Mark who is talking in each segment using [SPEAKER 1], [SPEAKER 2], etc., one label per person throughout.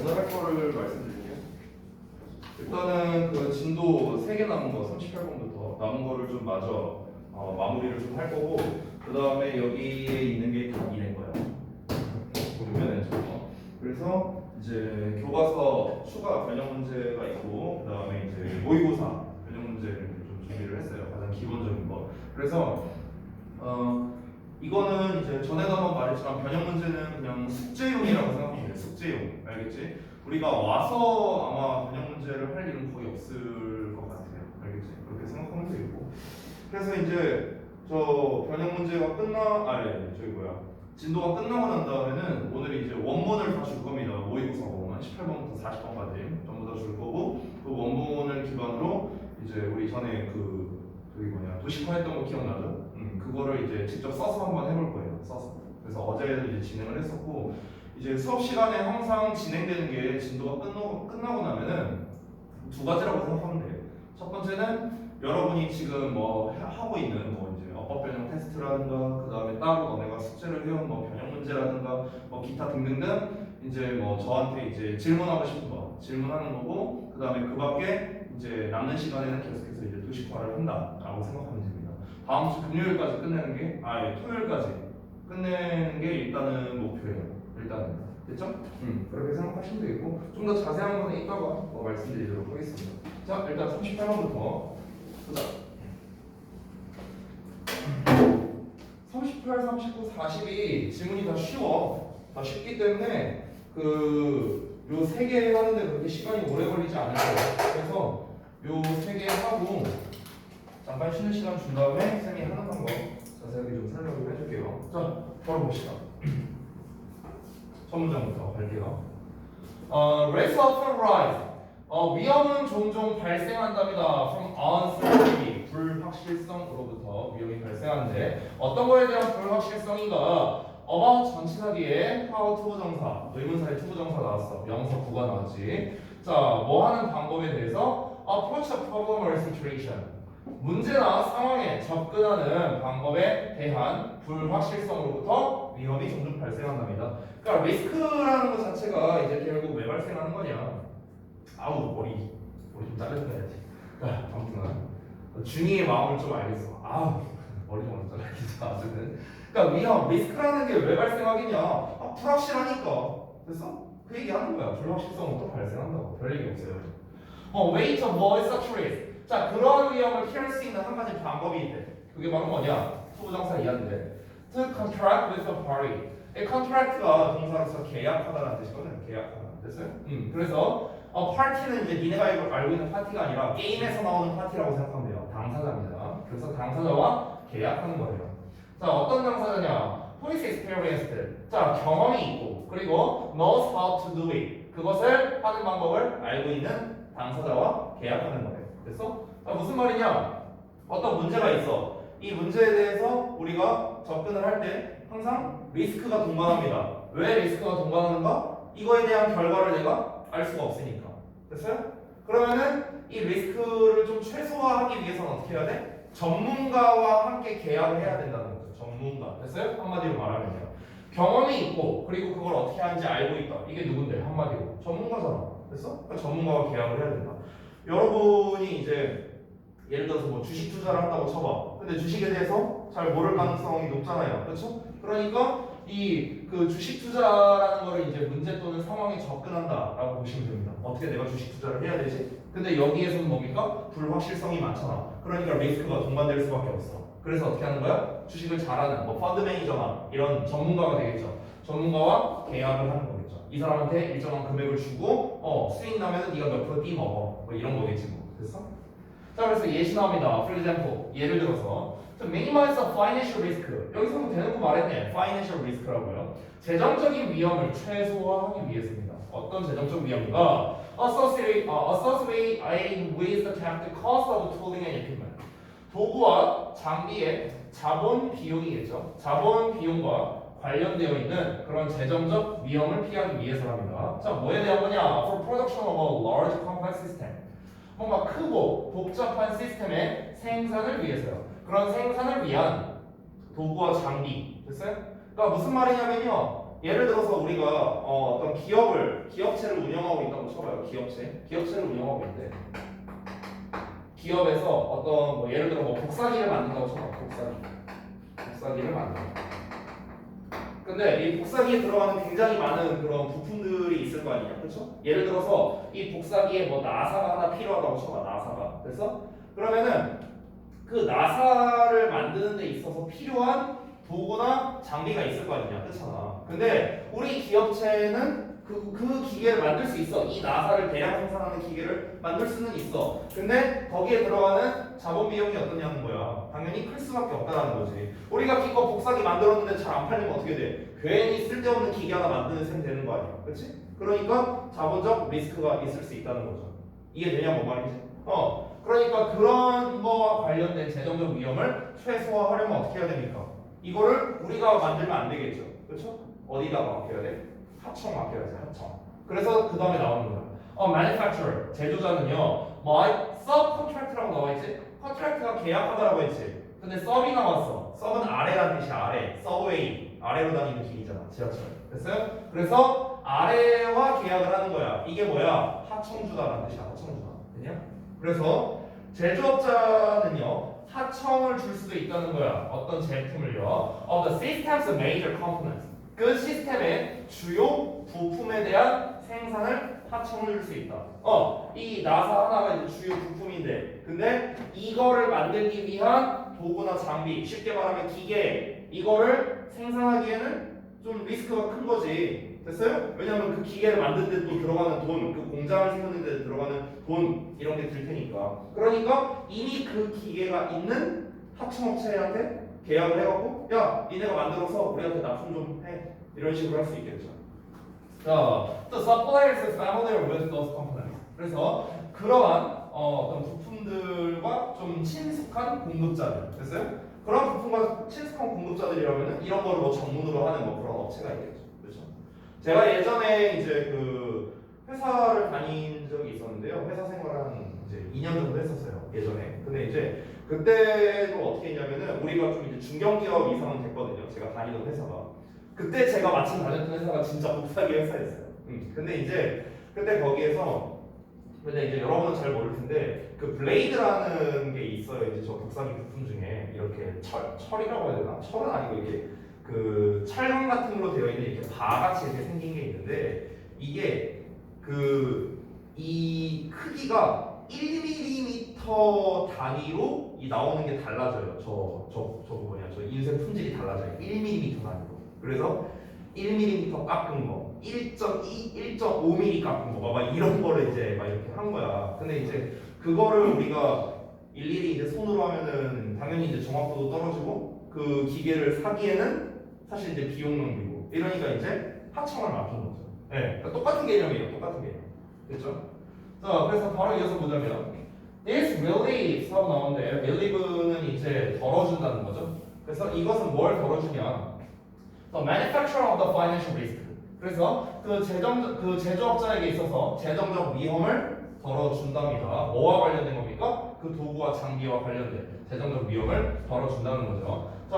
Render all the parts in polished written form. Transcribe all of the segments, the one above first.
[SPEAKER 1] 오늘 할 거를 말씀드릴게요. 일단은 그 진도 3개 남은 거 38번부터 남은 거를 좀 마저 마무리를 좀 할 거고, 그 다음에 여기에 있는 게 답이 거예요. 보면은 저거. 그래서 이제 교과서 추가 변형 문제가 있고, 그 다음에 이제 모의고사 변형 문제를 좀 준비를 했어요. 가장 기본적인 거. 그래서 이거는 이제 전에도 한번 말했지만 변형 문제는 그냥 숙제용이라고 생각하면 돼요. 숙제용. 알겠지? 우리가 와서 아마 변형 문제를 할 일은 거의 없을 것 같아요. 알겠지? 그렇게 생각하면 되겠고. 그래서 이제 저 변형 문제가 저기 진도가 끝나고 난 다음에는 오늘 이제 원문을 다 줄 겁니다. 모의고사 원문 18번부터 40번까지 전부 다 줄 거고, 그 원문을 기반으로 이제 우리 전에 도식화 했던 거 기억나죠? 그거를 이제 직접 써서 한번 해볼 거예요. 써서. 그래서 어제도 이제 진행을 했었고, 이제 수업 시간에 항상 진행되는 게 진도가 끝나고 나면은 두 가지라고 생각하면 돼요. 첫 번째는 여러분이 지금 뭐 하고 있는 뭐 이제 어법 변형 테스트라든가, 그 다음에 따로 너네가 숙제를 해온 뭐 변형 문제라든가 뭐 기타 등등등 이제 뭐 저한테 이제 질문하고 싶은 거 질문하는 거고, 그 다음에 그 밖에 이제 남는 시간에는 계속해서 이제 도식화를 한다라고 생각하면 됩니다. 다음 주 금요일까지 끝내는 게 토요일까지 끝내는 게 일단은 목표예요. 일단은 됐죠? 그렇게 생각하시면 되겠고, 좀 더 자세한 거는 이따가 말씀드리도록 하겠습니다. 자, 일단 38번부터 보자. 38, 39, 40이 지문이 다 쉬워. 다 쉽기 때문에 요 3개 하는데 그렇게 시간이 오래 걸리지 않을 거예요. 그래서 요 3개 하고 잠깐 쉬는 시간 준 다음에 쌤이 하는 방법 자세하게 좀 설명을 해줄게요. 자, 바로 봅시다. 첫 문장부터 갈게요. Risks often rise. 위험은 종종 발생한답니다. From uncertainty. 불확실성으로부터 위험이 발생하는데 어떤 거에 대한 불확실성인가? about 전치사 뒤에 how 투부정사, 의문사에 투부정사 나왔어. 명사 구가 나왔지. 자, 뭐 하는 방법에 대해서 approach a problem or situation. 문제나 상황에 접근하는 방법에 대한 불확실성으로부터 위험이 종종 발생한답니다. 그러니까 리스크라는 것 자체가 이제 결국 왜 발생하는 거냐? 아우 머리 좀 자르셔야지. 아무튼 준이의 마음을 좀 알겠어. 아우 머리 좀 잘라야겠다. 어쨌든 그러니까 위험, 리스크라는 게 왜 발생하겠냐? 불확실하니까. 됐어? 그 얘기하는 거야. 불확실성은 또 발생한다고. 별 얘기 없어요. way to avoid such risk. 자, 그러한 위험을 피할 수 있는 한 가지 방법이 있대. 그게 바로 뭐냐? 투부정사 이하인데 to contract with a party. 이 contract가 동사로서 계약하다라는 뜻이거든. 계약하다. 됐어요? 그래서 파티는 이제 니네가 알고 있는 파티가 아니라 게임에서 나오는 파티라고 생각하면 돼요. 당사자입니다. 그래서 당사자와 계약하는 거예요. 자, 어떤 당사자냐? Who is experienced. 자, 경험이 있고 그리고 knows how to do it. 그것을 하는 방법을 알고 있는 당사자와 계약하는 거예요. 됐어? 자, 무슨 말이냐? 어떤 문제가 있어. 이 문제에 대해서 우리가 접근을 할 때 항상 리스크가 동반합니다. 왜 리스크가 동반하는가? 이거에 대한 결과를 내가 알 수가 없으니까. 됐어요? 그러면은 이 리스크를 좀 최소화하기 위해서는 어떻게 해야 돼? 전문가와 함께 계약을 해야 된다는 거죠. 전문가. 됐어요? 한마디로 말하면요. 경험이 있고 그리고 그걸 어떻게 하는지 알고 있다. 이게 누군데? 한마디로. 전문가잖아. 됐어? 그러니까 전문가와 계약을 해야 된다. 여러분이 이제 예를 들어서 뭐 주식 투자를 한다고 쳐봐. 근데 주식에 대해서 잘 모를 가능성이 높잖아요. 그렇죠? 그러니까 그 주식 투자라는 거를 이제 문제 또는 상황에 접근한다라고 보시면 됩니다. 어떻게 내가 주식 투자를 해야 되지? 근데 여기에서는 뭡니까? 불확실성이 많잖아. 그러니까 리스크가 동반될 수밖에 없어. 그래서 어떻게 하는 거야? 주식을 잘하는 뭐 펀드 매니저나 이런 전문가가 되겠죠. 전문가와 계약을 하는 거겠죠. 이 사람한테 일정한 금액을 주고 수익 나면은 네가 몇 프로 띄먹어. 뭐 이런 거겠지 뭐. 됐어? 자, 그래서 예시 나옵니다. For example, 예를 들어서 to minimize the financial risk. 여기서 뭐 대놓고 말했네. financial risk라고요. 재정적인 위험을 최소화하기 위해서입니다. 어떤 재정적 위험인가? associated with the capital cost of tooling and equipment. 도구와 장비의 자본 비용이겠죠. 자본 비용과 관련되어 있는 그런 재정적 위험을 피하기 위해서랍니다. 자, 뭐에 대한 거냐? For production of a large complex system. 뭔가 크고 복잡한 시스템의 생산을 위해서요. 그런 생산을 위한 도구와 장비. 됐어요? 그러니까 무슨 말이냐면요. 예를 들어서 우리가 어떤 기업체를 운영하고 있다고 쳐봐요. 기업체를 운영하고 있는데 기업에서 어떤 뭐 예를 들어 뭐 복사기를 만든다고 쳐봐. 복사기를 만든다. 근데 이 복사기에 들어가는 굉장히 많은 그런 부품들이 있을 거 아니냐, 그렇죠? 예를 들어서 이 복사기에 뭐 나사가 하나 필요하다고 쳐봐, 나사가. 그래서 그러면은 그 나사를 만드는 데 있어서 필요한 도구나 장비가 있을 거 아니냐, 그렇잖아. 근데 우리 기업체는 그 기계를 만들 수 있어. 이 나사를 대량 생산하는 기계를 만들 수는 있어. 근데 거기에 들어가는 자본 비용이 어떠냐는 거야. 당연히 클 수밖에 없다는 거지. 우리가 기껏 복사기 만들었는데 잘 안 팔리면 어떻게 돼? 괜히 쓸데없는 기계 하나 만드는 셈 되는 거 아니야. 그렇지? 그러니까 자본적 리스크가 있을 수 있다는 거죠. 이해되냐 뭐 말인지? 그러니까 그런 거와 관련된 재정적 위험을 최소화하려면 어떻게 해야 됩니까? 이거를 우리가 만들면 안 되겠죠. 그렇죠? 어디다가 맡겨야 돼? 하청 맡겨야지, 하청. 그래서 그 다음에 나오는 거야. manufacturer, 제조자는요, 뭐, subcontract라고 나와있지? 컨트랙트가 계약하다라고 했지. 근데 sub이 나왔어. sub은 아래라는 뜻이야, 아래. subway, 아래로 다니는 길이잖아, 지하철. 됐어요? 그래서 아래와 계약을 하는 거야. 이게 뭐야? 하청주다라는 뜻이야, 하청주다. 됐냐? 그래서 제조업자는요, 하청을 줄 수도 있다는 거야. 어떤 제품을요. Of the system's major components. 그 시스템의 주요 부품에 대한 생산을 하청을 줄 수 있다. 이 나사 하나가 이제 주요 부품인데, 근데 이거를 만들기 위한 도구나 장비, 쉽게 말하면 기계, 이거를 생산하기에는 좀 리스크가 큰 거지. 됐어요? 왜냐면 그 기계를 만드는 데 또 들어가는 돈, 그 공장을 세우는 데 들어가는 돈, 이런 게 들 테니까. 그러니까 이미 그 기계가 있는 하청업체한테 계약을 해갖고, 야, 니네가 만들어서 우리한테 납품 좀 해. 이런 식으로 할 수 있겠죠. The suppliers is familiar with those components. 그래서 그러한 어떤 부품들과 좀 친숙한 공급자들, 됐어요? 그런 부품과 친숙한 공급자들이라면 이런 거를 뭐 전문으로 하는 뭐 그런 업체가 있겠죠. 그렇죠? 제가 예전에 이제 그 회사를 다닌 적이 있었는데요. 회사 생활을 한 이제 2년 정도 했었어요. 예전에. 근데 이제 그때도 어떻게 했냐면은 우리가 좀 이제 중견기업 이상은 됐거든요. 제가 다니던 회사가. 그때 제가 마침 다녔던 회사가 진짜 복사기 회사였어요. 근데 이제 그때 거기에서 근데 이제 여러분은 잘 모를 텐데 그 블레이드라는 게 있어요. 이제 저 복사기 부품 중에 이렇게 철이라고 해야 되나? 철은 아니고 이게 그 찰광 같은 걸로 되어 있는 이렇게 바같이 이렇게 생긴 게 있는데 이게 이 크기가 1mm 단위로 이 나오는 게 달라져요. 저 인쇄 품질이 달라져요. 1mm 단위로. 그래서 1mm 깎은 거, 1.2, 1.5mm 깎은 거, 막 이런 거를 이제 막 이렇게 한 거야. 근데 이제 그거를 우리가 일일이 이제 손으로 하면은 당연히 이제 정확도도 떨어지고 그 기계를 사기에는 사실 이제 비용 낭비고 이러니까 이제 하청을 맡긴 거죠. 네, 그러니까 똑같은 개념이에요. 똑같은 개념. 됐죠? 자, 그래서 바로 이어서 보자면 This relieves 하고 나오는데 relieve는 이제 덜어준다는 거죠. 그래서 이것은 뭘 덜어주냐? The manufacturer of the financial risk. 그래서 그 제조업자에게 있어서 재정적 위험을 덜어준답니다. 뭐와 관련된 겁니까? 그 도구와 장비와 관련된 재정적 위험을 덜어준다는 거죠. 자,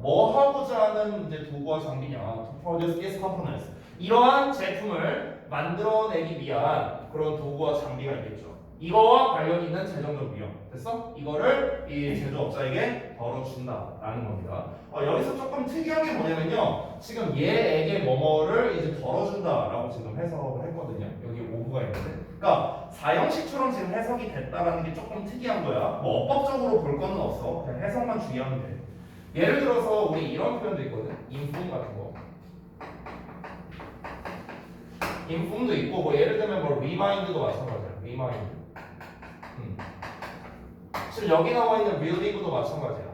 [SPEAKER 1] 뭐 하고자 하는 이제 도구와 장비냐? To produce these components. 이러한 제품을 만들어내기 위한 그런 도구와 장비가 있겠죠. 이거와 관련 있는 재정적 위험. 됐어? 이거를 이 제조업자에게 덜어준다라는 겁니다. 여기서 조금 특이한 게 뭐냐면요. 지금 얘에게 뭐뭐를 이제 덜어준다라고 지금 해석을 했거든요. 여기 오브가 있는데. 그러니까 사형식처럼 지금 해석이 됐다라는 게 조금 특이한 거야. 뭐 어법적으로 볼 거는 없어. 그냥 해석만 주의하면 돼. 예를 들어서 우리 이런 표현도 있거든. 인품 같은 거. 인품도 있고 뭐 예를 들면 뭐 리마인드도 마찬가지야. 리마인드. 지금 여기 나와 있는 relieve도 마찬가지야.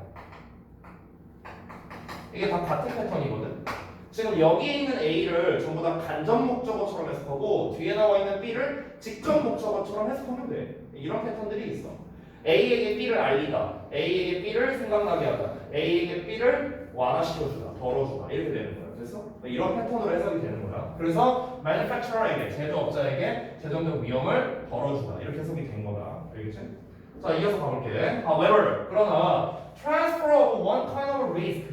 [SPEAKER 1] 이게 다 같은 패턴이거든. 지금 여기 있는 A를 전부 다 간접 목적어처럼 해석하고 뒤에 나와 있는 B를 직접 목적어처럼 해석하면 돼. 이런 패턴들이 있어. A에게 B를 알리다, A에게 B를 생각나게 하다, A에게 B를 완화시켜주다, 덜어주다 이렇게 되는 거야. 그래서 이런 패턴으로 해석이 되는 거야. 그래서 manufacturer에게, 제조업자에게 재정적 위험을 덜어주다 이렇게 해석이 된 거다. 알겠지? 자, 이어서 가볼게. However, 그러나 transfer of one kind of risk,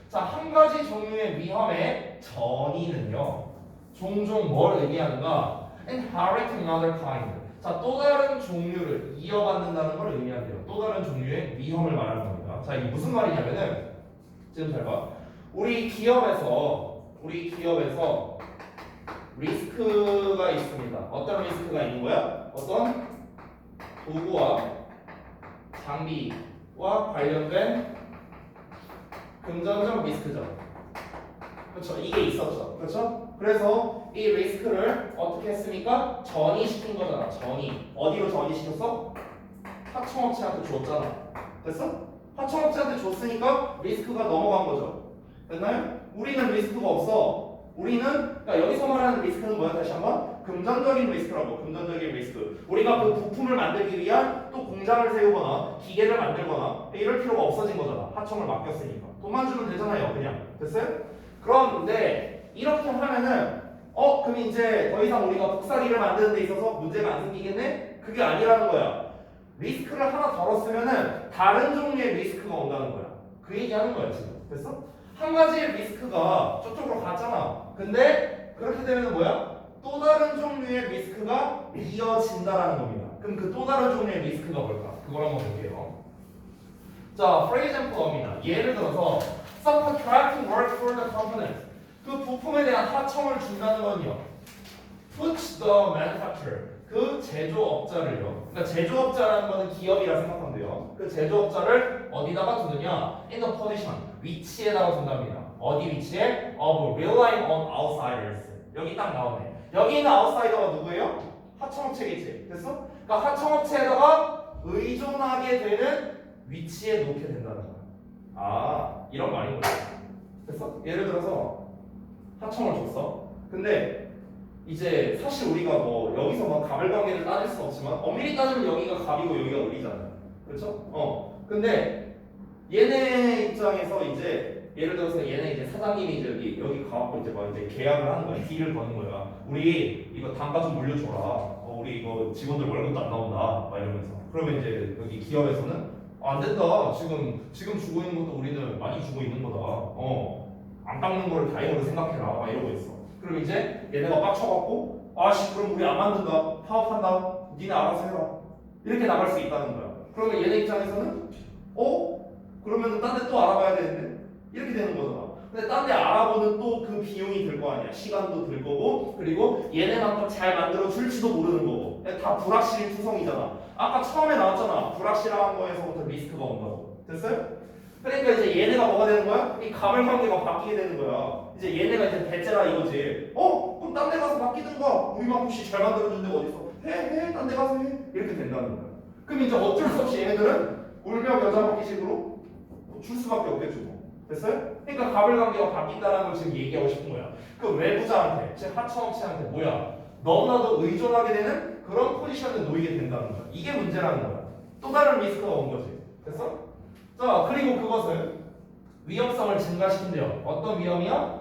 [SPEAKER 1] 자, 한 가지 종류의 위험의 전이는요. 종종 뭘 의미하는가? Inherit another kind. 자, 또 다른 종류를 이어받는다는 걸 의미한대요. 또 다른 종류의 위험을 말하는 겁니다. 자, 이게 무슨 말이냐면은 지금 잘 봐. 우리 기업에서 리스크가 있습니다. 어떤 리스크가 있는 거야? 어떤 도구와 장비와 관련된 금전적 리스크죠. 그렇죠? 이게 있었죠. 그렇죠? 그래서 이 리스크를 어떻게 했습니까? 전이시킨 거잖아. 전이. 어디로 전이시켰어? 하청업체한테 줬잖아. 됐어? 하청업체한테 줬으니까 리스크가 넘어간 거죠. 됐나요? 우리는 리스크가 없어. 우리는 그러니까 여기서 말하는 리스크는 뭐야? 다시 한번 금전적인 리스크라고. 금전적인 리스크. 우리가 그 부품을 만들기 위한 또 공장을 세우거나 기계를 만들거나 이럴 필요가 없어진 거잖아. 하청을 맡겼으니까. 돈만 주면 되잖아요. 그냥. 됐어요? 그런데 이렇게 하면은 그럼 이제 더 이상 우리가 복사기를 만드는 데 있어서 문제가 안 생기겠네? 그게 아니라는 거야. 리스크를 하나 덜었으면은 다른 종류의 리스크가 온다는 거야. 그 얘기하는 거야 지금. 됐어? 한 가지 리스크가 저쪽으로 갔잖아. 근데 그렇게 되면 뭐야? 또 다른 종류의 리스크가 이어진다라는 겁니다. 그럼 그 또 다른 종류의 리스크가 뭘까? 그걸 한번 볼게요. 자, for example입니다. 예를 들어서 subcontracting work for the component. 그 부품에 대한 하청을 준다는 건요. Puts the manufacturer. 그 제조업자를요. 그러니까 제조업자라는 거는 기업이라 생각하면 돼요. 그 제조업자를 어디다가 두느냐? In the position. 위치에다가 둔답니다. 어디 위치에? Of relying on outsiders. 여기 딱 나오네. 여기 있는 아웃사이더가 누구예요? 하청업체겠지. 됐어? 그러니까 하청업체에다가 의존하게 되는 위치에 놓게 된다는 거야. 아, 이런 말인 거야. 됐어? 예를 들어서 하청을 줬어. 근데 이제 사실 우리가 뭐 여기서 막 가불관계를 따질 수 없지만 엄밀히 따지면 여기가 갑이고 여기가 을이잖아요. 그렇죠? 근데 얘네 입장에서 이제 예를 들어서 얘네 이제 사장님이 이제 여기 가갖고 이제 막 이제 계약을 하는 거야. 딜을 거는 거야. 우리 이거 단가 좀 물려줘라. 우리 이거 직원들 월급도 안 나온다. 막 이러면서. 그러면 이제 여기 기업에서는 안 된다. 지금 주고 있는 것도 우리는 많이 주고 있는 거다. 안 깎는 거를 다행으로 생각해라. 막 이러고 있어. 그럼 이제 얘네가 빡쳐갖고 아씨 그럼 우리 안 만든다. 파업한다. 니네 알아서 해라. 이렇게 나갈 수 있다는 거야. 그러면 얘네 입장에서는 그러면 딴 데 또 알아봐야 되는데 이렇게 되는 거잖아. 근데 딴 데 알아보는 또 그 비용이 들 거 아니야. 시간도 들 거고 그리고 얘네만큼 잘 만들어 줄지도 모르는 거고 다 불확실투성이잖아. 아까 처음에 나왔잖아. 불확실한 거에서부터 리스크가 온다고. 됐어요? 그러니까 이제 얘네가 뭐가 되는 거야? 이 가불관계가 바뀌게 되는 거야. 이제 얘네가 이제 배째라 이거지. 그럼 딴 데 가서 바뀌든가. 우리만큼 잘 만들어준 데가 어딨어? 해. 딴 데 가서 해. 이렇게 된다는 거야. 그럼 이제 어쩔 수 없이 얘네들은 울며 겨자 먹기식으로 줄 수밖에 없겠죠. 뭐. 됐어요? 그러니까 가불관계가 바뀐다는 걸 지금 얘기하고 싶은 거야. 그 외부자한테, 즉 하청업체한테 뭐야? 너무나도 의존하게 되는 그런 포지션에 놓이게 된다는 거야. 이게 문제라는 거야. 또 다른 리스크가 온 거지. 됐어? 자, 그리고 그것은 위험성을 증가시킨대요. 어떤 위험이야?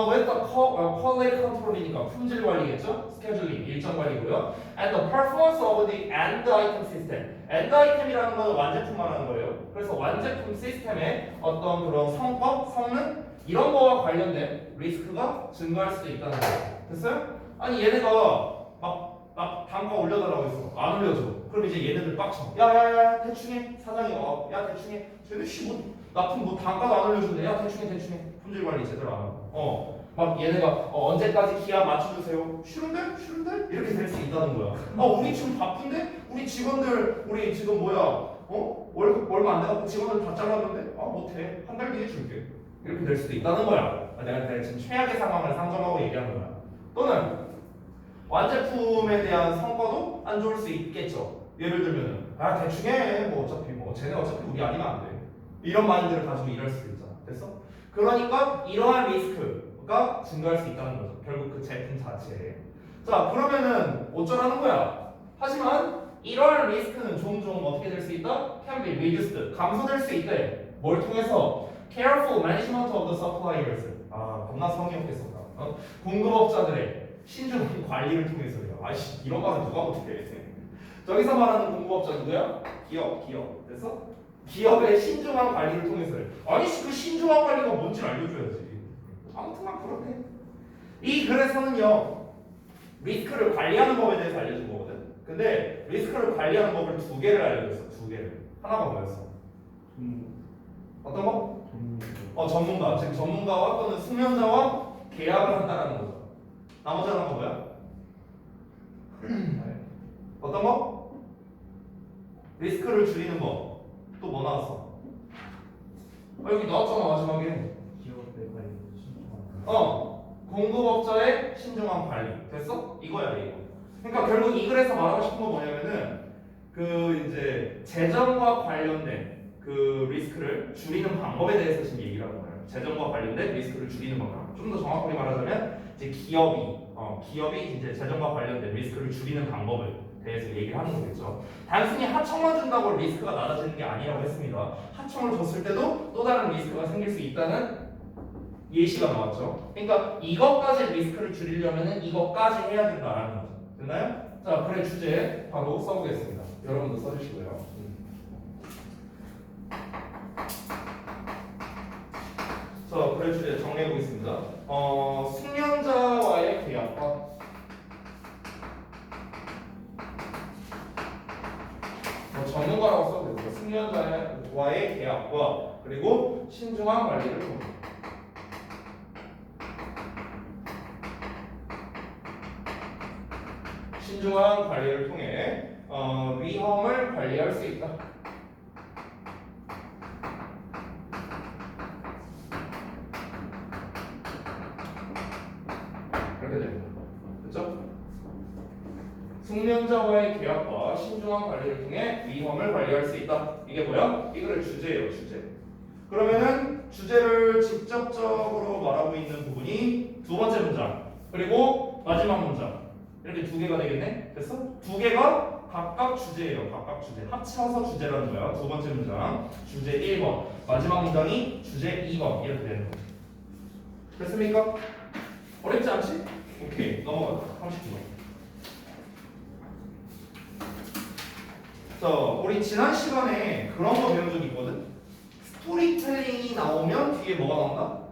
[SPEAKER 1] with the quality control이니까 품질 관리겠죠? 스케줄링, 일정 관리고요. And the performance of the end item system. end item이라는 건 완제품 말하는 거예요. 그래서 완제품 시스템의 어떤 그런 성과, 성능 이런 거와 관련된 리스크가 증가할 수도 있다는 거예요. 됐어요? 아니 얘네가 막 단가 올려달라고 했어. 안 올려줘. 그럼 이제 얘네들 빡쳐. 야야야 대충해. 사장이 야 대충해. 쟤네 납품 뭐 단가도 안 올려주네. 야 대충해. 품질 관리 제대로 안 하고. 막 얘네가 언제까지 기한 맞춰주세요. 싫은데? 이렇게 될 수 있다는 거야. 우리 지금 바쁜데? 우리 직원들 우리 지금 월급 얼마 안 돼갖고 직원들 다 잘랐는데? 못해. 한 달 뒤에 줄게. 이렇게 될 수도 있다는 거야. 내가 지금 최악의 상황을 상정하고 얘기하는 거야. 또는 완제품에 대한 성과도 안 좋을 수 있겠죠. 예를 들면은 대충 해. 쟤네 어차피 우리 아니면 안 돼. 이런 마인드를 가지고 일할 수도 있잖아. 됐어? 그러니까 이러한 리스크가 증가할 수 있다는 거죠. 결국 그 제품 자체에. 자, 그러면은 어쩌라는 거야. 하지만 이러한 리스크는 종종 어떻게 될 수 있다? Can be reduced. 감소될 수 있대. 뭘 통해서? Careful management of the suppliers. 겁나 성의 없게 썼다. 공급업자들의 신중한 관리를 통해서요. 이런 말은 누가 못해. 저기서 말하는 공급업자 누구야? 기업. 됐어? 기업의 신중한 관리를 통해서요. 아니 그 신중한 관리가 뭔지 알려줘야지. 아무튼만 그러네. 이 글에서는요 리스크를 관리하는 법에 대해서 알려준 거거든. 근데 리스크를 관리하는 법을 두 개를 알려줬어. 두 개를. 하나가 뭐였어? 어떤 거? 전문가. 즉 전문가와 또는 수면자와 계약을 한다는 거죠. 나머지 하나가 뭐야? 어떤 거? 리스크를 줄이는 법. 또 뭐 나왔어? 여기 나왔잖아 마지막에. 공급업자의 신중한 관리. 됐어? 이거야 이거. 그러니까 결국 이 글에서 말하고 싶은 건 뭐냐면은 그 이제 재정과 관련된 그 리스크를 줄이는 방법에 대해서 지금 얘기를 하는 거예요. 재정과 관련된 리스크를 줄이는 방법. 좀 더 정확하게 말하자면 이제 기업이 이제 재정과 관련된 리스크를 줄이는 방법을 대해서 얘기를 하는 거겠죠. 단순히 하청만 준다고 리스크가 낮아지는 게 아니라고 했습니다. 하청을 줬을 때도 또 다른 리스크가 생길 수 있다는 예시가 나왔죠. 그러니까 이것까지 리스크를 줄이려면은 이것까지 해야 된다라는 거죠. 됐나요? 자, 그래 주제 바로 써보겠습니다. 여러분도 써주시고요. 자, 그래 주제 정리해 보겠습니다. 숙련자와의 계약과 전문가라고 써도 되고요. 숙련자와의 계약과 그리고 신중한 관리를 통해. 신중한 관리를 통해 위험을 관리할 수 있다. 그렇게 됩니다. 그렇죠? 숙련자와의 계약과 신중한 관리를 통해 위험을 관리할 수 있다. 이게 뭐야? 이거를 주제예요, 주제. 그러면은 주제를 직접적으로 말하고 있는 부분이 두 번째 문장 그리고 마지막 문장. 이렇게 두 개가 되겠네? 됐어? 두 개가 각각 주제예요. 각각 주제. 합쳐서 주제라는 거야. 두 번째 문장 주제 1번, 마지막 문장이 주제 2번 이렇게 되는 거죠. 됐습니까? 어렵지 않지? 오케이, 넘어가자. 30분. 자, 우리 지난 시간에 그런 거 배운 적이 있거든? 스토리텔링이 나오면 뒤에 뭐가 나온다?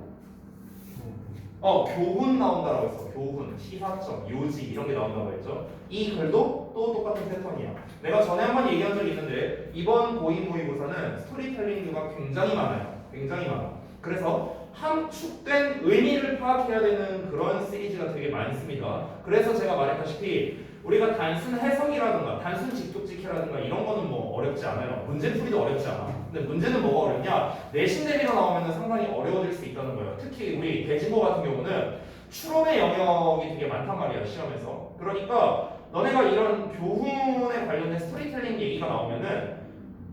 [SPEAKER 1] 교훈 나온다라고 했어. 교훈, 시사점, 요지 이런 게 나온다고 했죠. 이 글도 또 똑같은 패턴이야. 내가 전에 한번 얘기한 적이 있는데 이번 고2 모의고사는 스토리텔링류가 굉장히 많아요. 굉장히 많아. 그래서 함축된 의미를 파악해야 되는 그런 시리즈가 되게 많습니다. 그래서 제가 말했다시피 우리가 단순 해석이라든가 단순 직독직해라든가 이런 거는 뭐 어렵지 않아요. 문제풀이도 어렵지 않아. 근데 문제는 뭐가 어렵냐? 내신 대비가 나오면 상당히 어려워질 수 있다는 거예요. 특히 우리 대진고 같은 경우는 추론의 영역이 되게 많단 말이야 시험에서. 그러니까 너네가 이런 교훈에 관련된 스토리텔링 얘기가 나오면은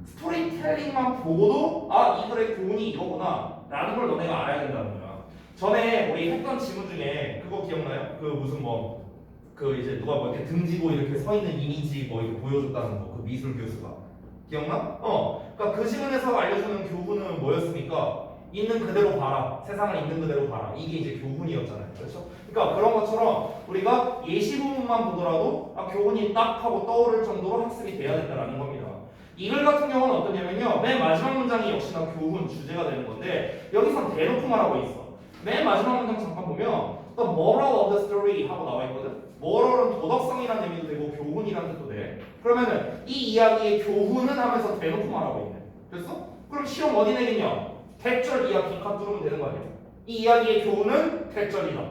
[SPEAKER 1] 스토리텔링만 보고도 이 글의 교훈이 이거구나 라는 걸 너네가 알아야 된다는 거야. 전에 우리 했던 지문 중에 그거 기억나요? 그 무슨 이제 누가 이렇게 등지고 이렇게 서 있는 이미지 이렇게 보여줬다는 거, 그 미술 교수가 기억나? 그러니까 그 지문에서 알려주는 교훈은 뭐였습니까? 있는 그대로 봐라, 세상을 있는 그대로 봐라. 이게 이제 교훈이었잖아요, 그렇죠? 그러니까 그런 것처럼 우리가 예시 부분만 보더라도 교훈이 딱 하고 떠오를 정도로 학습이 돼야 된다는 겁니다. 이 글 같은 경우는 어떠냐면요, 맨 마지막 문장이 역시나 교훈 주제가 되는 건데 여기서 대놓고 말하고 있어. 맨 마지막 문장 잠깐 보면 The moral of the story 하고 나와 있거든. moral은 도덕성이라는 의미도 되고 교훈이라는 뜻도 돼. 그러면은 이 이야기의 교훈은 하면서 대놓고 말하고 있네. 됐어? 그럼 시험 어디 내겠냐? 대절 이하 빈칸 뚫으면 되는 거 아니야? 이 이야기의 교훈은 대절이다.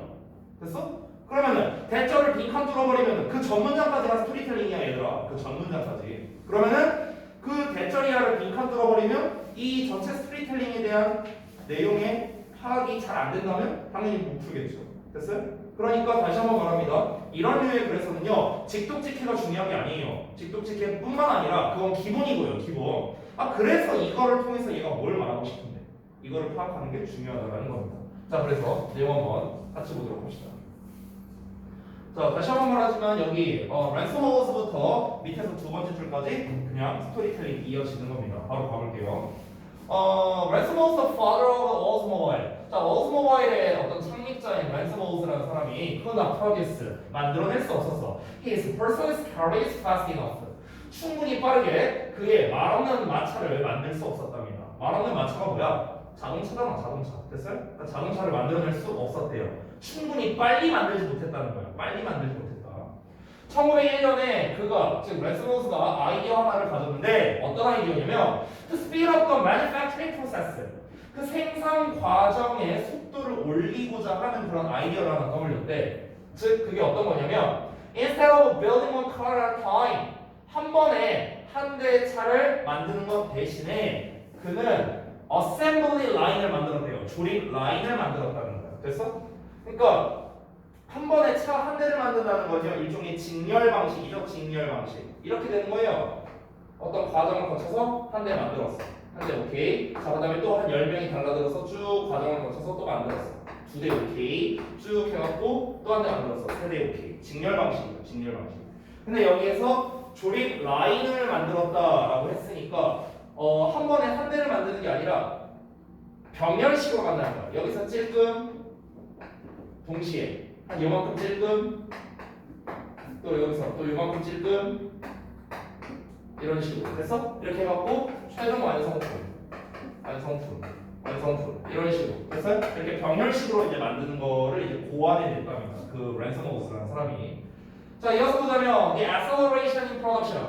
[SPEAKER 1] 됐어? 그러면은 대절을 빈칸 뚫어버리면은 그 전문장까지가 스토리텔링이야 얘들아. 그 전문장까지. 그러면은 그 대절 이하를 빈칸 뚫어버리면 이 전체 스토리텔링에 대한 내용의 파악이 잘 안 된다면 당연히 못 풀겠죠. 됐어요? 그러니까 다시 한번 말합니다. 이런 류의 글에서는요, 직독직해가 중요한 게 아니에요. 직독직해뿐만 아니라 그건 기본이고요, 기본. 그래서 이거를 통해서 얘가 뭘 말하고 싶은데 이거를 파악하는 게 중요하다는 겁니다. 자, 그래서 내용 한번 같이 보도록 합시다. 자, 다시 한번 말하지만 여기 랜섬워스부터 밑에서 두 번째 줄까지 그냥 스토리텔링 이어지는 겁니다. 바로 가볼게요. 랜섬워스 the father of Oldsmobile. 자, 올즈모바일의 어떤 창립자인 랜섬워스라는 사람이 흔한 프로듀스 만들어낼 수 없었어. His pursuit carries fast enough. 충분히 빠르게 그의 말없는 마차를 만들 수 없었답니다. 말없는 마차가 뭐야? 자동차잖아, 자동차. 됐어요? 그러니까 자동차를 만들어낼 수 없었대요. 충분히 빨리 만들지 못했다는 거야. 빨리 만들지 못했다. 1901년에 그가, 즉 레스모스가 아이디어 하나를 가졌는데 어떤 아이디어냐면 to speed up the manufacturing process. 그 생산 과정의 속도를 올리고자 하는 그런 아이디어를 하나 떠올렸대. 즉 그게 어떤 거냐면 instead of building one car at a time, 한 번에 한 대의 차를 만드는 것 대신에 그는 assembly 라인을 만들었대요. 조립 라인을 만들었다는 거야. 됐어? 그러니까 한 번에 차 한 대를 만든다는 거죠. 일종의 직렬 방식이죠. 직렬 방식. 이렇게 되는 거예요. 어떤 과정을 거쳐서 한 대 만들었어. 한 대 오케이. 자, 그 다음에 또 한 10명이 달라들어서 쭉 과정을 거쳐서 또 만들었어. 두 대 오케이. 쭉 해갖고 또 한 대 만들었어. 세 대 오케이. 직렬 방식이죠. 직렬 방식. 근데 여기에서 조립 라인을 만들었다라고 했으니까 한 번에 한 대를 만드는 게 아니라 병렬식으로 만드는 거야. 여기서 찔끔 동시에 한 요만큼 찔끔 또 여기서 또 요만큼 찔끔 이런 식으로 됐어? 이렇게 해갖고 최종 완성품 이런 식으로 됐어요? 이렇게 병렬식으로 이제 만드는 거를 이제 고안해냈답니다. 그 랜서노우스라는 사람이. 자, 이어서 보자면 the acceleration in production.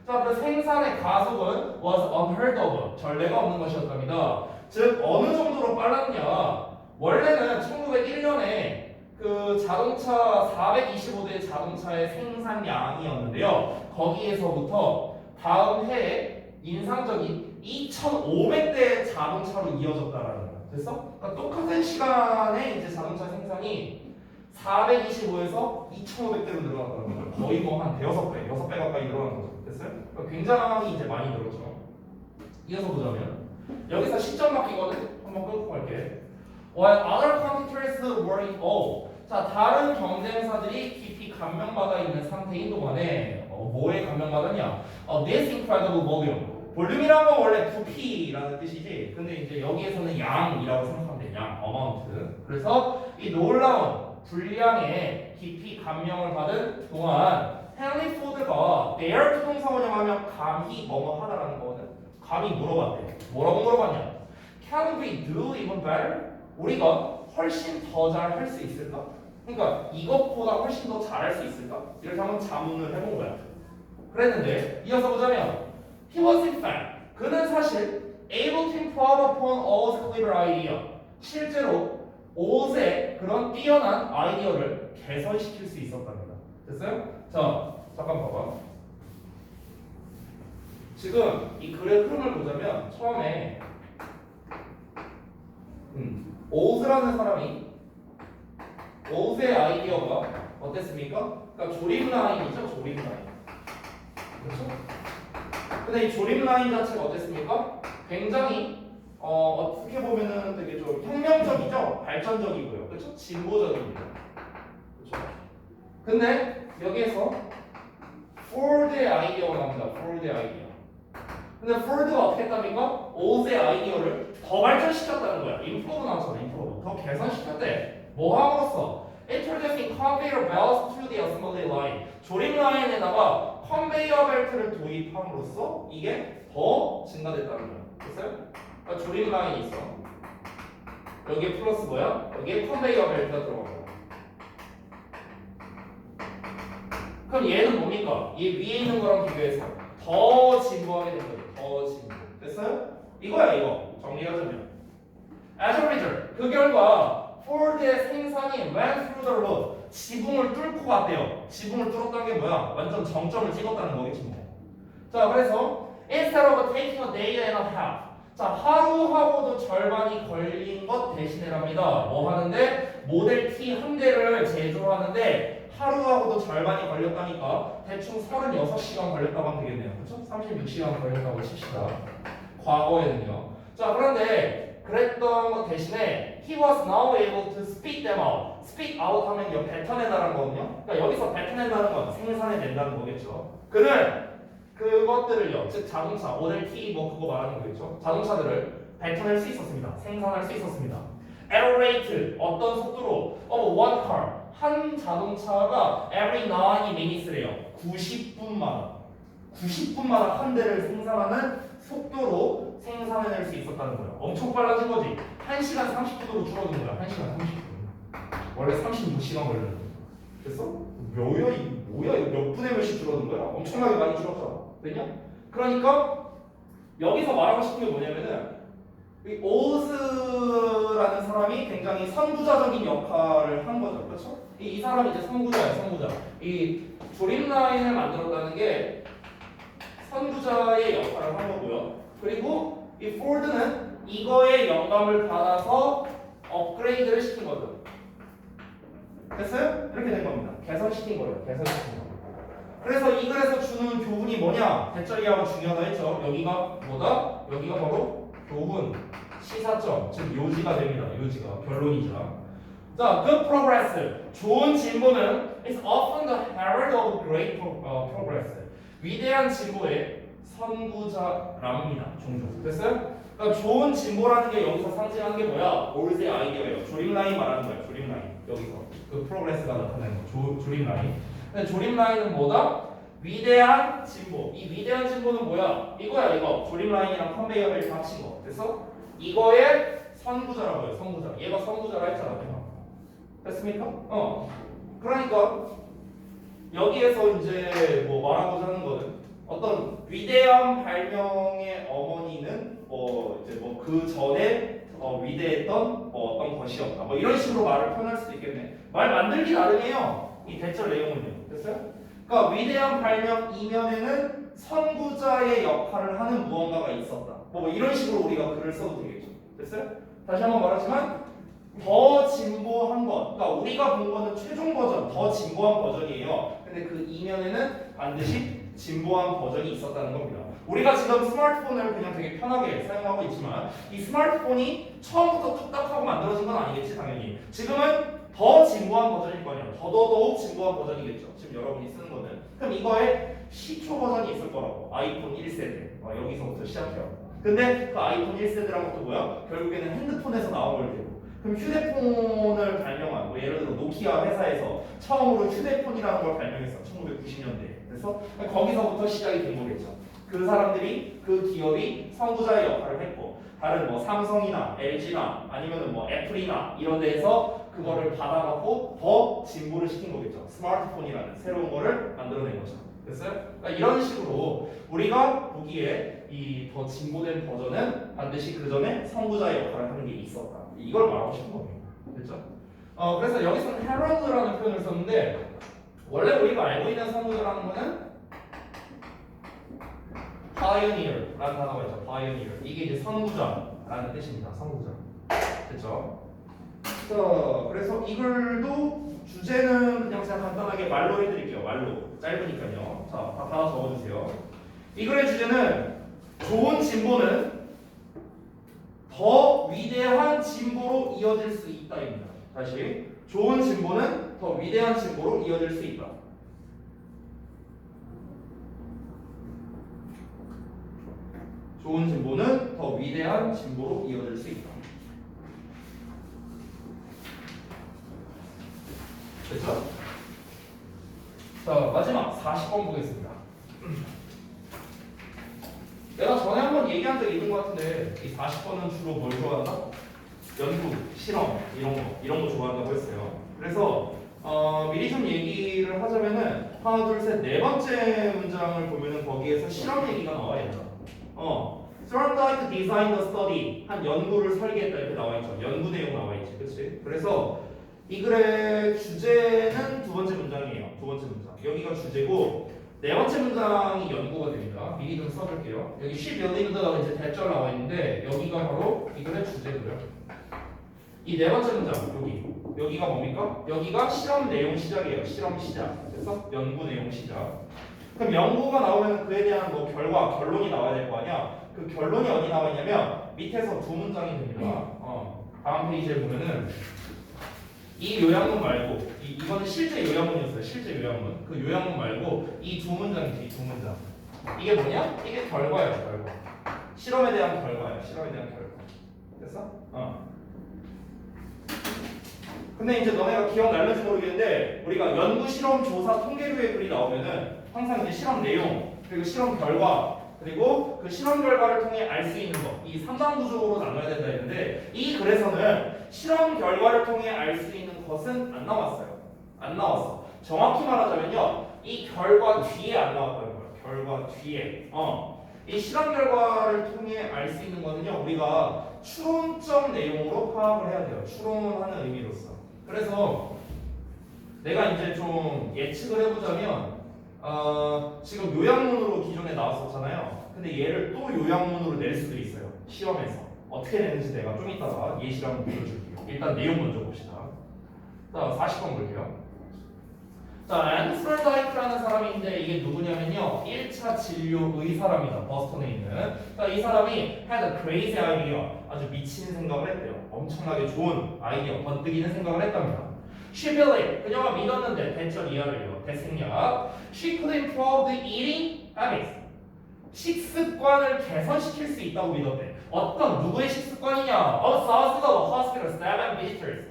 [SPEAKER 1] 자, 그 생산의 가속은 was unheard of. 전례가 없는 것이었답니다. 즉 어느 정도로 빨랐냐? 원래는 1901년에 그 자동차 425대 자동차의 생산량이었는데요. 거기에서부터 다음 해에 인상적인 2,500대 자동차로 이어졌다라는 거야. 됐어? 그러니까 똑같은 시간에 이제 자동차 생산이 425에서 2,500대로 늘어났다는 거예요. 거의 뭐 한 대여섯 배, 6배 가까이 늘어난 거죠. 됐어요? 그러니까 굉장히 이제 많이 늘었죠. 이어서 보자면 여기서 시점 바뀌거든. 한번 끊고 갈게. While other competitors were in awe. 자, 다른 경쟁사들이 깊이 감명받아 있는 상태인 동안에 뭐에 감명받았냐? This incredible volume. 볼륨이란 건 원래 부피라는 뜻이지. 근데 이제 여기에서는 양이라고 생각하면 돼. 양, amount. 그래서 이 놀라운 분량에 깊이 감명을 받은 동안 헨리 포드가 their 투동사 원형하면 감히 뭐뭐 하다라는 거거든. 감히 물어봤대. 뭐라고 물어봤냐? Can we do even better? 우리가 훨씬 더 잘 할 수 있을까? 그러니까 이것보다 훨씬 더 잘할 수 있을까? 이렇게 한번 자문을 해본 거야. 그랬는데 이어서 보자면 He was in fact, 그는 사실 able to improve upon O's clever idea. 실제로 오즈의 그런 뛰어난 아이디어를 개선시킬 수 있었답니다. 됐어요? 자, 잠깐 봐봐. 지금 이 글의 흐름을 보자면 처음에 오즈라는 사람이 오즈의 아이디어가 어땠습니까? 그러니까 조립 라인이죠, 조립 라인. 그렇죠? 근데 이 조립 라인 자체가 어땠습니까? 굉장히 어떻게 보면은 되게 좀 혁명적이죠, 발전적이고요, 그렇죠? 진보적입니다. 그렇죠? 근데 여기에서 포드의 아이디어가 나옵니다. 포드의 아이디어. 근데 포드가 어떻게 했답니까? 오즈의 아이디어를 더 발전시켰다는 거야. 임프로브 나왔잖아. 임프로브. 더 개선시켰대. 뭐 함으로써? Introducing conveyor belts to the assembly line. 조립 라인에다가 컨베이어 벨트를 도입함으로써 이게 더 증가됐다는 거야. 됐어요? 그러니까 조립 라인이 있어. 여기에 플러스 뭐야? 여기에 컨베이어 벨트가 들어가고. 그럼 얘는 뭡니까? 얘 위에 있는 거랑 비교해서 더 진보하게 된 거예요. 더 진보. 됐어요? 이거야 이거. 정리하자면 As a result, 그 결과 포드의 생산이 went through the road. 지붕을 뚫고 갔대요. 지붕을 뚫었다는 게 뭐야? 완전 정점을 찍었다는 거겠지 뭐. 자, 그래서 instead of taking a day and a half. 자, 하루하고도 절반이 걸린 것 대신에랍니다. 뭐 하는데? 모델 T 한 대를 제조하는데 하루하고도 절반이 걸렸다니까 대충 36시간 걸렸다고 하면 되겠네요. 그렇죠? 36시간 걸렸다고 칩시다. 과거에는요. 자, 그런데 그랬던 것 대신에 he was now able to spit them out. spit out 하면 이거 뱉어낸다는 거거든요. 그러니까 여기서 뱉어낸다는 건 생산해낸다는 거겠죠. 그는 그것들을요, 즉 자동차, 모델 T 뭐 그거 말하는 거겠죠. 자동차들을 뱉어낼 수 있었습니다. 생산할 수 있었습니다. at a rate, 어떤 속도로 of one car, 한 자동차가 every 90 minutes래요. 90분마다. 90분마다 한 대를 생산하는 속도로 생산해낼 수 있었다는 거야. 엄청 빨라진 거지. 1시간 30분으로 줄어든 거야. 1시간 30분. 원래 36시간 걸렸는데. 됐어? 뭐야? 이거 몇 분의 몇씩 줄어든 거야? 엄청나게 많이 줄었잖아. 됐냐? 그러니까 여기서 말하고 싶은 게 뭐냐면은 이 오스라는 사람이 굉장히 선구자적인 역할을 한 거죠. 그렇죠? 이 사람이 이제 선구자예요. 선구자. 이 조립 라인을 만들었다는 게 선구자의 역할을 한 거고요. 그리고 이 포드는 이거에 영감을 받아서 업그레이드를 시킨 거죠. 됐어요? 이렇게 된 겁니다. 개선시킨 거예요. 개선시킨 거. 그래서 이 글에서 주는 교훈이 뭐냐? 대절이하고 중요하다 했죠. 여기가 뭐다? 여기가 바로 교훈, 시사점, 즉 요지가 됩니다. 요지가 결론이죠. 자, good progress. 좋은 진보는 is often the herald of great progress. 위대한 진보의 선구자랍니다. 종종. 됐어요? 그러니까 좋은 진보라는 게 여기서 상징하는 게 뭐야? 올드의 아이디어예요. 조립 라인 말하는 거예요. 조립 라인. 여기서 그 프로그레스가 나타나는 거. 조립 라인. 근데 조립 라인은 뭐다? 위대한 진보. 이 위대한 진보는 뭐야? 이거야 이거. 조립 라인이랑 컨베이어 벨트 합친 거. 됐어? 이거의 선구자라고 해요. 선구자. 얘가 선구자라 했잖아. 됐습니까? 그러니까 여기에서 이제 뭐 말하고자 하는 거는 어떤 위대한 발명의 어머니는 이제 뭐 그 전에 위대했던 어떤 것이었다. 뭐 이런 식으로 말을 표현할 수도 있겠네. 말 만들기 나름이에요. 이 대절 내용은요. 됐어요? 그러니까 위대한 발명 이면에는 선구자의 역할을 하는 무언가가 있었다. 뭐 이런 식으로 우리가 글을 써도 되겠죠. 됐어요? 다시 한번 말하지만 더 진보한 것. 그러니까 우리가 본 거는 최종 버전, 더 진보한 버전이에요. 근데 그 이면에는 반드시 진보한 버전이 있었다는 겁니다. 우리가 지금 스마트폰을 그냥 되게 편하게 사용하고 있지만 이 스마트폰이 처음부터 뚝딱하고 만들어진 건 아니겠지 당연히. 지금은 더 진보한 버전일 거 아니야. 더더욱 진보한 버전이겠죠. 지금 여러분이 쓰는 거는. 그럼 이거에 시초 버전이 있을 거라고. 아이폰 1세대. 여기서부터 시작해요. 근데 그 아이폰 1세대란 것도 뭐야? 결국에는 핸드폰에서 나온 걸 테고. 그럼 휴대폰을 발명한 뭐 예를 들어 노키아 회사에서 처음으로 휴대폰이라는 걸 발명했어. 1990년대에. 그래서 거기서부터 시작이 된 거겠죠. 그 사람들이 그 기업이 선구자의 역할을 했고 다른 뭐 삼성이나 LG나 아니면은 뭐 애플이나 이런 데에서 그거를 받아갖고 더 진보를 시킨 거겠죠. 스마트폰이라는 새로운 거를 만들어낸 거죠. 됐어요? 그러니까 이런 식으로 우리가 보기에 이 더 진보된 버전은 반드시 그 전에 선구자의 역할을 하는 게 있었다. 이걸 말하고 싶은 겁니다. 됐죠? 그래서 여기서는 herald라는 표현을 썼는데 원래 우리가 알고 있는 선구자라는 거는 pioneer라는 단어가 있죠. pioneer. 이게 이제 선구자라는 뜻입니다. 선구자. 됐죠? 자, 그래서 이 글도 주제는 그냥 간단하게 말로 해드릴게요. 말로. 짧으니까요. 자, 다 하나 적어주세요. 이 글의 주제는 좋은 진보는 더 위대한 진보로 이어질 수 있다입니다. 다시. 좋은 진보는 더 위대한 진보로 이어질 수 있다. 좋은 진보는 더 위대한 진보로 이어질 수 있다. 됐죠? 자, 마지막 40번 보겠습니다. 내가 전에 한번 얘기한 적 있는 것 같은데 이 40번은 주로 뭘 좋아한다? 연구, 실험 이런 거 좋아한다고 했어요. 그래서 미리 좀 얘기를 하자면은 하나, 둘, 셋, 네 번째 문장을 보면은 거기에서 실험 얘기가 나와 있다. Thorndike designed the study 한 연구를 설계했다 이렇게 나와 있죠. 연구 내용 나와 있지, 그렇지? 그래서 이 글의 주제는 두 번째 문장이에요. 두 번째 문장. 여기가 주제고 네 번째 문장이 연구가 됩니다. 미리 좀 써줄게요. 여기 she believed가 이제 대절 나와 있는데 여기가 바로 이 글의 주제고요. 이 네 번째 문장 여기가 뭡니까? 여기가 실험 내용 시작이에요. 실험 시작. 그래서 연구 내용 시작. 그럼 연구가 나오면 그에 대한 뭐 결론이 나와야 될 거 아니야? 그 결론이 어디 나와 있냐면 밑에서 두 문장이 됩니다. 다음 페이지에 보면은 이 요약문 말고 이거는 실제 요약문이었어요. 실제 요약문. 그 요약문 말고 이 두 문장이지. 이 두 문장. 이게 뭐냐? 이게 결과예요. 결과. 실험에 대한 결과예요. 실험에 대한 결과. 됐어? 근데 이제 너네가 기억날는지 모르겠는데 우리가 연구 실험 조사 통계류의 글이 나오면은 항상 이제 실험 내용 그리고 실험 결과, 그리고 그 실험 결과를 통해 알 수 있는 것, 이 3단 구조로 나눠야 된다 했는데 이 글에서는 실험 결과를 통해 알 수 있는 것은 안 나왔어요. 안 나왔어. 정확히 말하자면요, 이 결과 뒤에 안 나왔다는 거예요. 결과 뒤에. 이 실험 결과를 통해 알 수 있는 거는요, 우리가 추론적 내용으로 파악을 해야 돼요. 추론하는 의미로서. 그래서 내가 이제 좀 예측을 해보자면, 지금 요약문으로 기존에 나왔었잖아요. 근데 얘를 또 요약문으로 낼 수도 있어요. 시험에서. 어떻게 내는지 내가 좀 이따가 예시를 한번 보여줄게요. 일단 내용 먼저 봅시다. 자, 40번 볼게요. 자, 앤드 프렌다이크라는 사람이 있는데 이게 누구냐면요, 1차 진료 의사랍니다. 버스턴에 있는. 자, 이 사람이 had a crazy idea. 아주 미친 생각을 했대요. 엄청나게 좋은 아이디어, 번뜩이는 생각을 했답니다. She believed. 그녀가 믿었는데 대절 이하를요. 대생략. She could improve the eating habits. 식습관을 개선시킬 수 있다고 믿었대. 어떤 누구의 식습관이냐? Of thousands of hospital staff and visitors.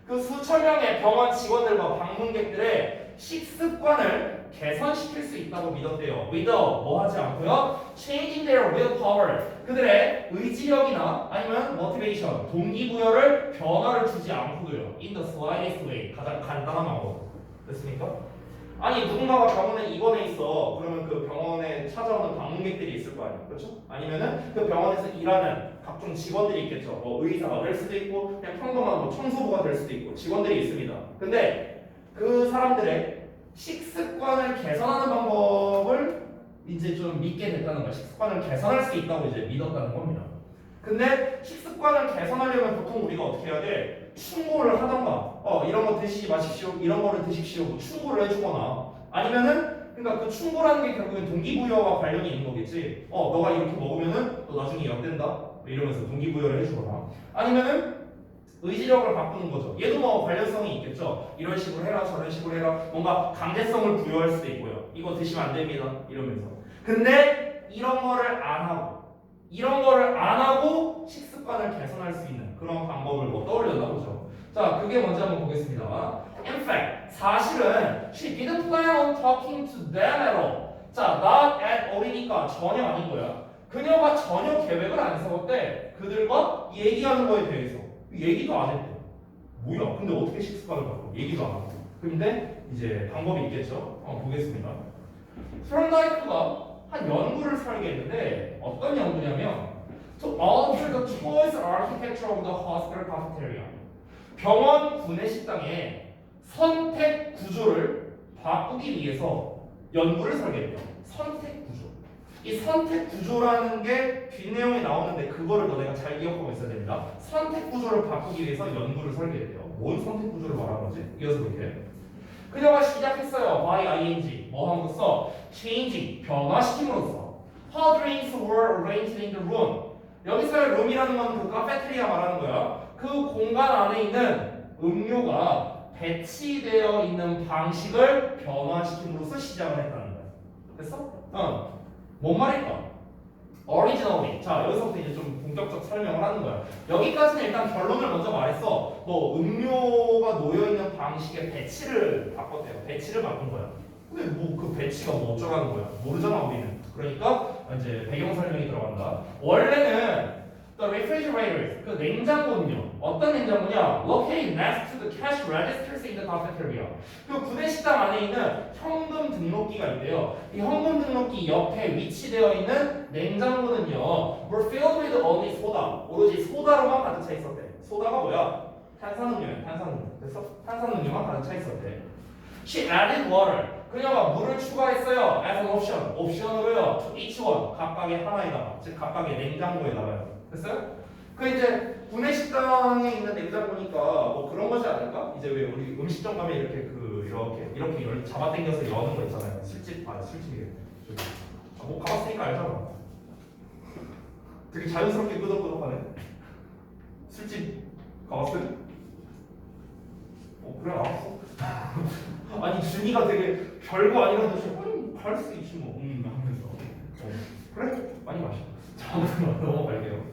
[SPEAKER 1] 그 수천 명의 병원 직원들과 방문객들의 식습관을 개선시킬 수 있다고 믿었대요. Without 뭐 하지 않고요. Changing their willpower. 그들의 의지력이나 아니면 motivation, 동기부여를 변화를 주지 않고도요. In the slightest way. 가장 간단한 방법. 됐습니까? 아니 누군가가 병원에 입원해 있어. 그러면 그 병원에 찾아오는 방문객들이 있을 거 아니에요. 그렇죠? 아니면은 그 병원에서 일하는 각종 직원들이 있겠죠. 뭐 의사가 될 수도 있고 그냥 평범한 뭐 청소부가 될 수도 있고 직원들이 있습니다. 근데 그 사람들의 식습관을 개선하는 방법을 이제 좀 믿게 됐다는 거야. 식습관을 개선할 수 있다고 이제 믿었다는 겁니다. 근데 식습관을 개선하려면 보통 우리가 어떻게 해야 돼? 충고를 하던가, 이런 거 드시지 마십시오, 이런 거를 드십시오, 뭐 충고를 해주거나, 아니면은 그러니까 그 충고라는 게 결국엔 동기부여와 관련이 있는 거겠지. 너가 이렇게 먹으면은 너 나중에 약 된다, 뭐 이러면서 동기부여를 해주거나, 아니면은 의지력을 바꾸는 거죠. 얘도 뭐 관련성이 있겠죠. 이런 식으로 해라, 저런 식으로 해라, 뭔가 강제성을 부여할 수도 있고요. 이거 드시면 안 됩니다, 이러면서. 근데 이런 거를 안 하고 식습관을 개선할 수 있는 그런 방법을 뭐 떠올렸나 보죠. 자, 그게 먼저 한번 보겠습니다. In fact, 사실은 she didn't plan on talking to them at all. 자, not at all이니까 전혀 아닌 거야. 그녀가 전혀 계획을 안 세웠대. 그들과 얘기하는 거에 대해서. 얘기도 안 했대. 뭐야? 근데 어떻게 식습관을 바꿔? 얘기도 안 하고. 근데 이제 방법이 있겠죠. 보겠습니다. 프런다이크가 한 연구를 설계했는데 어떤 연구냐면 to alter the choice architecture of the hospital cafeteria. 병원 구내식당의 선택 구조를 바꾸기 위해서 연구를 설계했대요. 선택 구조. 이 선택 구조라는 게 뒷내용에 나오는데 그거를 너네가 잘 기억하고 있어야 됩니다. 선택 구조를 바꾸기 위해서 연구를 설계했대요. 뭔 선택 구조를 말하는 거지? 이어서 볼게요. 그녀가 시작했어요. by ing 뭐 함으로써 changing 변화시킴으로써 how drinks were arranged in the room. 여기서의 룸이라는 건 그 카페테리아 말하는 거야. 그 공간 안에 있는 음료가 배치되어 있는 방식을 변화시킴으로써 시작을 했다는 거야. 됐어? 뭔 말일까? originally. 자, 여기서부터 이제 좀 본격적 설명을 하는 거야. 여기까지는 일단 결론을 먼저 말했어. 뭐 음료가 놓여 있는 방식의 배치를 바꿨대요. 배치를 바꾼 거야. 근데 뭐 그 배치가 뭐 어쩌라는 거야? 모르잖아 우리는. 그러니까 이제 배경 설명이 들어간다. 원래는 the refrigerators, 그 냉장고는요. 어떤 냉장고냐? Located next to the cash registers in the cafeteria. 그 구내식당 안에 있는 현금 등록기가 있대요. 이 현금 등록기 옆에 위치되어 있는 냉장고는요. were filled with only soda. 오로지 소다로만 가득 차 있었대. 소다가 뭐야? 탄산음료야. 탄산음료. 그래서 탄산음료만 가득 차 있었대. She added water. 그녀가 물을 추가했어요. As an option. 옵션으로요. To each one. 각각의 하나에다가. 즉 각각의 냉장고에다가요. 됐어요? 그 이제 구내식당에 있는 냉장고니까 뭐 그런 거지 않을까? 이제 왜 우리 음식점 가면 이렇게 이렇게 잡아당겨서 여는 거 있잖아요. 술집이래. 뭐 가봤으니까 알잖아. 되게 자연스럽게 끄덕끄덕하네. 술집 가봤어요? 그래 알았어. 아니 준이가 되게 별거 아니라도 갈 수 있지 뭐. 하면서. 그래? 많이 마셔. 자, 넘어갈게요.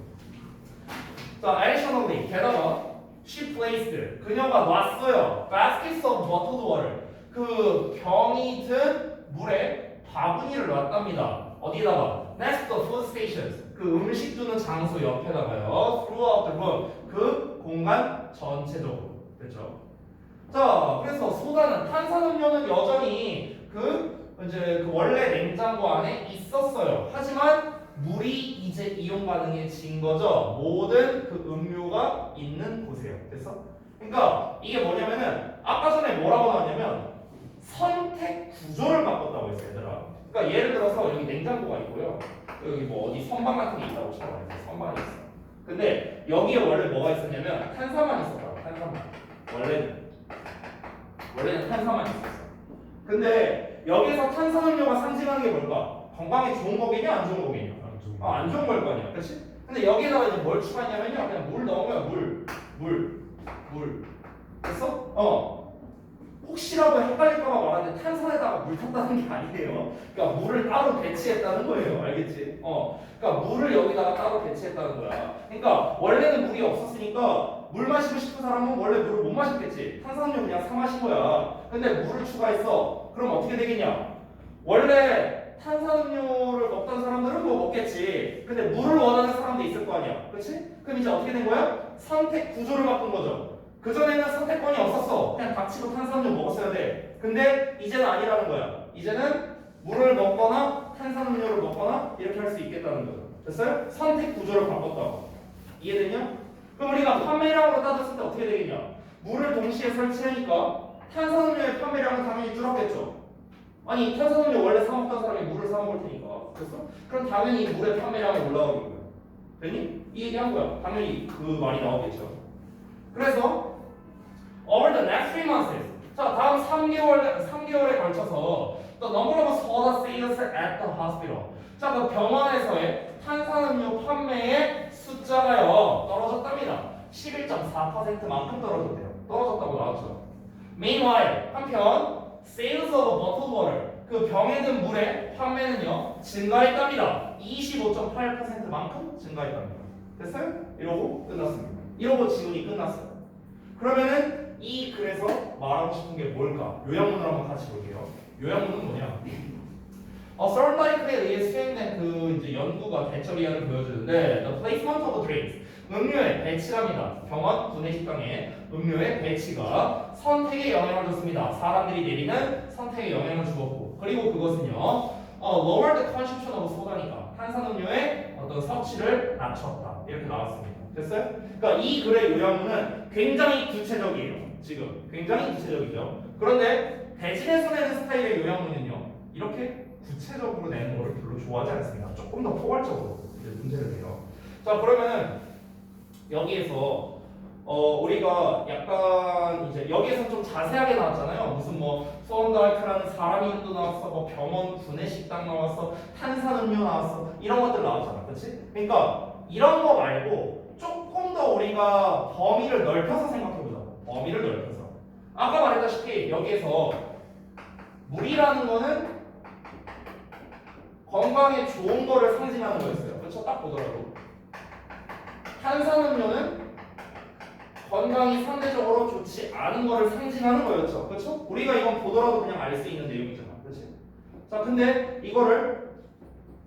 [SPEAKER 1] 자, additionally, 게다가 she placed, 그녀가 놨어요. baskets of bottled water. 그 병이 든 물에 바구니를 놨답니다. 어디다가? Next to food stations. 그 음식 주는 장소 옆에다가요. Throughout the room. 그 공간 전체적으로. 됐죠? 자, 그래서 소다는 탄산음료는 여전히 이제 그 원래 냉장고 안에 있었어요. 하지만 물이 이제 이온 가능해진 거죠. 모든 그 음료가 있는 곳이에요. 됐어? 그러니까 이게 뭐냐면은 아까 전에 뭐라고 나왔냐면 선택 구조를 바꿨다고 했어요, 얘들아. 그러니까 예를 들어서 여기 냉장고가 있고요. 여기 뭐 어디 선반 같은 게 있다고 쳐봐요. 선반이 있어. 근데 여기에 원래 뭐가 있었냐면 탄산만 있었다. 탄산만. 원래는 탄산만 있었어. 근데 여기서 탄산음료가 상징하는 게 뭘까? 건강에 좋은 거겠냐, 안 좋은 거겠냐? 안 좋은 걸 거 아니야, 그렇지? 근데 여기다가 이제 뭘 추가했냐면요, 그냥 물 넣은 거야, 물. 됐어? 혹시라도 헷갈릴까봐 말하는데 탄산에다가 물 탔다는 게 아니에요. 그러니까 물을 따로 배치했다는 거예요, 알겠지? 그러니까 물을 여기다가 따로 배치했다는 거야. 그러니까 원래는 물이 없었으니까 물 마시고 싶은 사람은 원래 물을 못 마셨겠지. 탄산음료 그냥 사 마신 거야. 근데 물을 추가했어. 그럼 어떻게 되겠냐? 원래 탄산음료를 먹던 사람들은 뭐 먹겠지. 근데 물을 원하는 사람도 있을 거 아니야. 그렇지? 그럼 이제 어떻게 된 거야? 선택 구조를 바꾼 거죠. 그전에는 선택권이 없었어. 그냥 닥치고 탄산음료 먹었어야 돼. 근데 이제는 아니라는 거야. 이제는 물을 먹거나 탄산음료를 먹거나 이렇게 할 수 있겠다는 거죠. 됐어요? 선택 구조를 바꿨다고. 이해되냐? 그럼 우리가 판매량으로 따졌을 때 어떻게 되겠냐? 물을 동시에 설치하니까 탄산음료의 판매량은 당연히 줄었겠죠. 아니 탄산음료 원래 사 먹던 사람이 물을 사 먹을 테니까. 그랬어? 그럼 당연히 물의 판매량이 올라가겠고요. 됐니? 이 얘기한 거야. 당연히 그 말이 나오겠죠. 그래서 over the next 3 months. 자, 다음 3개월에 걸쳐서 the number of soda sales at the hospital. 자, 그 병원에서의 탄산음료 판매의 숫자가요 떨어졌답니다. 11.4%만큼 떨어졌대요. 떨어졌다고 나왔죠. Meanwhile, 한편 sales of bottled water, 그 병에 든 물의 판매는요 증가했답니다. 25.8%만큼 증가했답니다. 됐어요? 이러고 끝났습니다. 이러고 지문이 끝났어요. 그러면은 이 글에서 말하고 싶은 게 뭘까? 요약문을 한번 같이 볼게요. 요약문은 뭐냐? 썰다이크에 의해 수행된 그 이제 연구가 대처리안을 보여주는데 the placement of drinks, 음료의 배치랍니다. 병원 구내식당에 음료의 배치가 선택에 영향을 줬습니다. 사람들이 내리는 선택에 영향을 주었고, 그리고 그것은요 lower the consumption of soda니까 탄산음료의 어떤 섭취를 낮췄다. 이렇게 나왔습니다. 됐어요? 그러니까 이 글의 요약문은 굉장히 구체적이에요. 지금 굉장히 구체적이죠. 그런데 대신해서 내는 스타일의 요약문은요 이렇게 구체적으로 내는 거를 별로 좋아하지 않습니다. 조금 더 포괄적으로 이제 문제를 내요. 자, 그러면은 여기에서 우리가 약간 이제 여기에서 좀 자세하게 나왔잖아요. 무슨 뭐 썬다이크라는 사람 이름도 나왔어, 뭐 병원 구내식당 나왔어, 탄산음료 나왔어, 이런 것들 나왔잖아, 그렇지? 그러니까 이런 거 말고 조금 더 우리가 범위를 넓혀서 생각해보자. 범위를 넓혀서. 아까 말했다시피 여기에서 물이라는 거는 건강에 좋은 거를 상징하는 거였어요. 그렇죠? 딱 보더라도. 탄산음료는 건강이 상대적으로 좋지 않은 거를 상징하는 거였죠. 그렇죠? 우리가 이건 보더라도 그냥 알 수 있는 내용이잖아. 그렇지? 자, 근데 이거를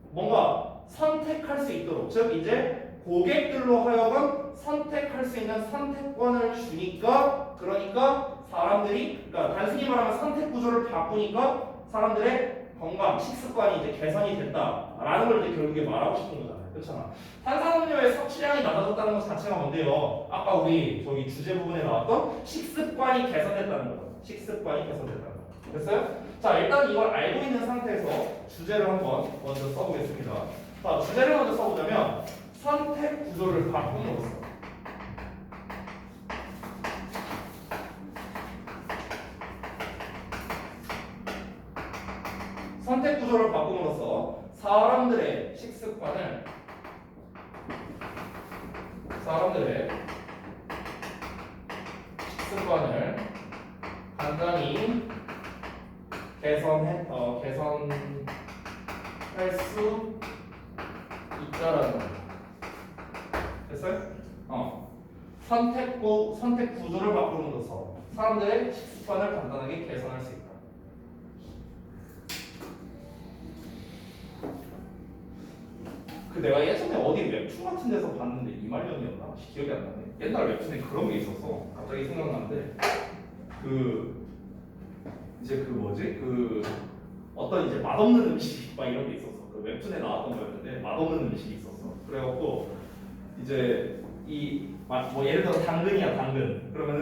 [SPEAKER 1] 뭔가 선택할 수 있도록, 즉 이제 고객들로 하여금 선택할 수 있는 선택권을 주니까, 그러니까 사람들이, 그러니까 단순히 말하면 선택 구조를 바꾸니까 사람들의 건강, 식습관이 이제 개선이 됐다라는 걸 이제 결국에 말하고 싶은 거잖아요. 그렇잖아. 탄산음료의 섭취량이 낮아졌다는 것 자체가 뭔데요? 아까 우리 저기 주제 부분에 나왔던 식습관이 개선됐다는 거죠. 식습관이 개선됐다는 거. 됐어요? 자, 일단 이걸 알고 있는 상태에서 주제를 한번 먼저 써보겠습니다. 자, 주제를 먼저 써보자면 선택 구조를 바꿈으로써 선택 구조를 바꿈으로써 사람들의 식습관을 간단히 개선할 수 있다라는 거예요. 됐어요? 선택 구조를 바꿈으로써 사람들의 식습관을 간단하게 개선할 수 있다.
[SPEAKER 2] 그 내가 예전에 어디 웹툰 같은 데서 봤는데 이말년이었나? 기억이 안 나네. 옛날 웹툰에 그런 게 있었어. 갑자기 생각나는데 그 이제 그 뭐지? 그 어떤 이제 맛없는 음식 막 이런 게 있었어. 그 웹툰에 나왔던 거였는데 맛없는 음식이 있었어. 그래갖고 이제 이 뭐 예를 들어 당근이야 당근. 그러면